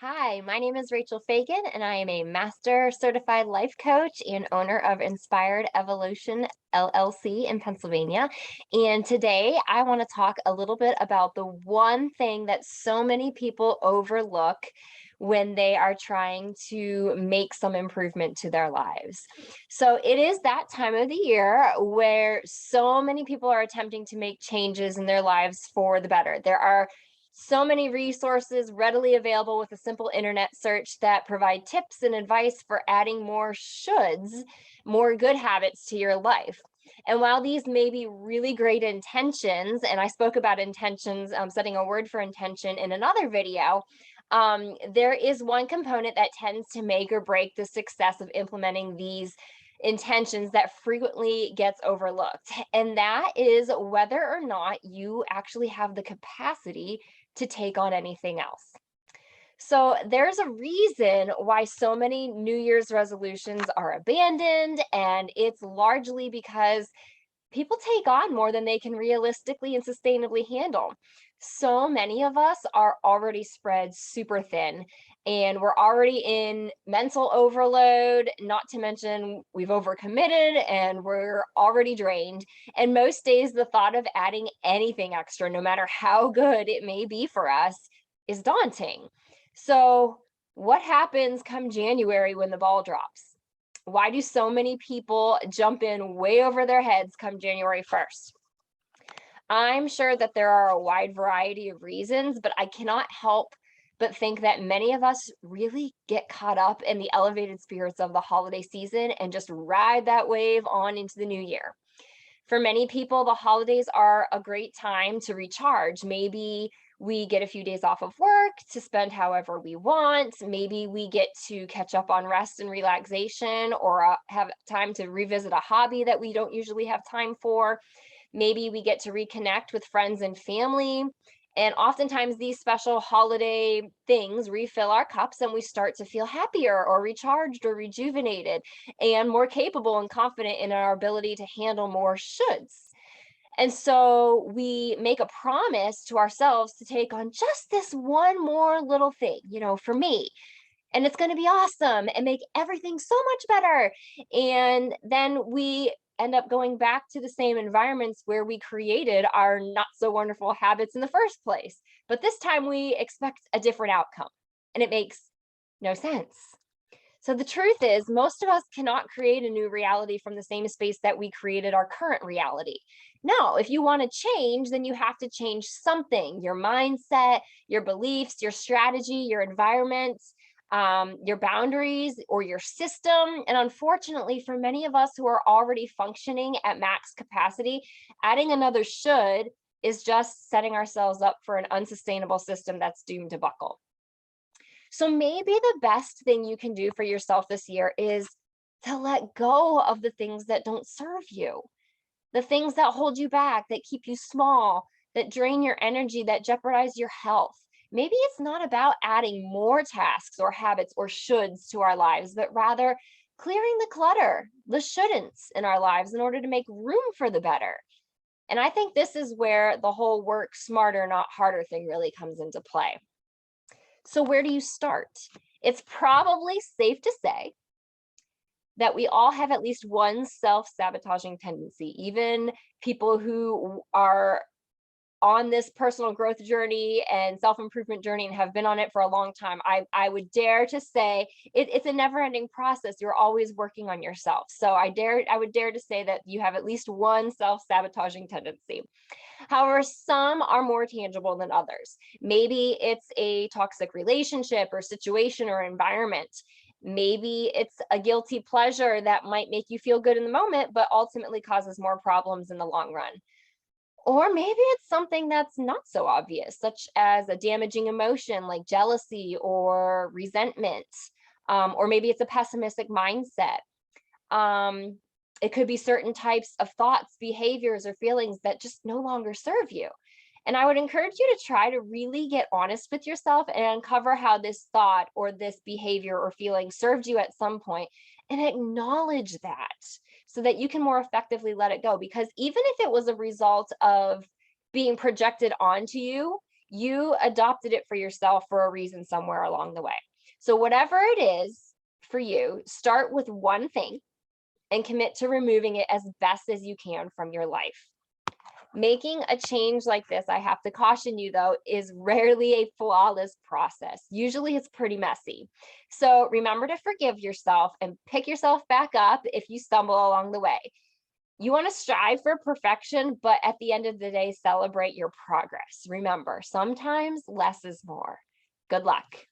Hi, my name is Rachel Fagan, and I am a Master Certified Life Coach and owner of Inspired Evolution LLC in Pennsylvania. And today I want to talk a little bit about the one thing that so many people overlook when they are trying to make some improvement to their lives. So it is that time of the year where so many people are attempting to make changes in their lives for the better. There are so many resources readily available with a simple internet search that provide tips and advice for adding more shoulds, more good habits to your life. And while these may be really great intentions, and I spoke about intentions, setting a word for intention in another video, there is one component that tends to make or break the success of implementing these intentions that frequently gets overlooked. And that is whether or not you actually have the capacity to take on anything else. So there's a reason why so many New Year's resolutions are abandoned, and it's largely because people take on more than they can realistically and sustainably handle. So many of us are already spread super thin, and we're already in mental overload, not to mention we've overcommitted and we're already drained. And most days, the thought of adding anything extra, no matter how good it may be for us, is daunting. So, what happens come January when the ball drops? Why do so many people jump in way over their heads come January 1st? I'm sure that there are a wide variety of reasons, but I cannot help but think that many of us really get caught up in the elevated spirits of the holiday season and just ride that wave on into the new year. For many people, the holidays are a great time to recharge. Maybe we get a few days off of work to spend however we want. Maybe we get to catch up on rest and relaxation, or have time to revisit a hobby that we don't usually have time for. Maybe we get to reconnect with friends and family. And oftentimes, these special holiday things refill our cups, and we start to feel happier or recharged or rejuvenated and more capable and confident in our ability to handle more shoulds. And so we make a promise to ourselves to take on just this one more little thing, for me. And it's going to be awesome and make everything so much better. And then we end up going back to the same environments where we created our not so wonderful habits in the first place. But this time we expect a different outcome, and it makes no sense. So the truth is, most of us cannot create a new reality from the same space that we created our current reality. No, if you want to change, then you have to change something: your mindset, your beliefs, your strategy, your environment, your boundaries, or your system. And unfortunately, for many of us who are already functioning at max capacity, adding another should is just setting ourselves up for an unsustainable system that's doomed to buckle. So maybe the best thing you can do for yourself this year is to let go of the things that don't serve you, the things that hold you back, that keep you small, that drain your energy, that jeopardize your health. Maybe it's not about adding more tasks or habits or shoulds to our lives, but rather clearing the clutter, the shouldn'ts in our lives in order to make room for the better. And I think this is where the whole work smarter, not harder thing really comes into play. So, where do you start? It's probably safe to say that we all have at least one self sabotaging tendency. Even people who are on this personal growth journey and self improvement journey and have been on it for a long time, I would dare to say it's a never ending process. You're always working on yourself. So I would dare to say that you have at least one self sabotaging tendency. However, some are more tangible than others. Maybe it's a toxic relationship or situation or environment. Maybe it's a guilty pleasure that might make you feel good in the moment, but ultimately causes more problems in the long run. Or maybe it's something that's not so obvious, such as a damaging emotion like jealousy or resentment. Or maybe it's a pessimistic mindset. Um, it could be certain types of thoughts, behaviors, or feelings that just no longer serve you. And I would encourage you to try to really get honest with yourself and uncover how this thought or this behavior or feeling served you at some point, and acknowledge that so that you can more effectively let it go. Because even if it was a result of being projected onto you, You adopted it for yourself for a reason somewhere along the way. So whatever it is for you, start with one thing and commit to removing it as best as you can from your life. Making a change like this, I have to caution you though, is rarely a flawless process. Usually it's pretty messy. So remember to forgive yourself and pick yourself back up if you stumble along the way. You want to strive for perfection, but at the end of the day, celebrate your progress. Remember, sometimes less is more. Good luck.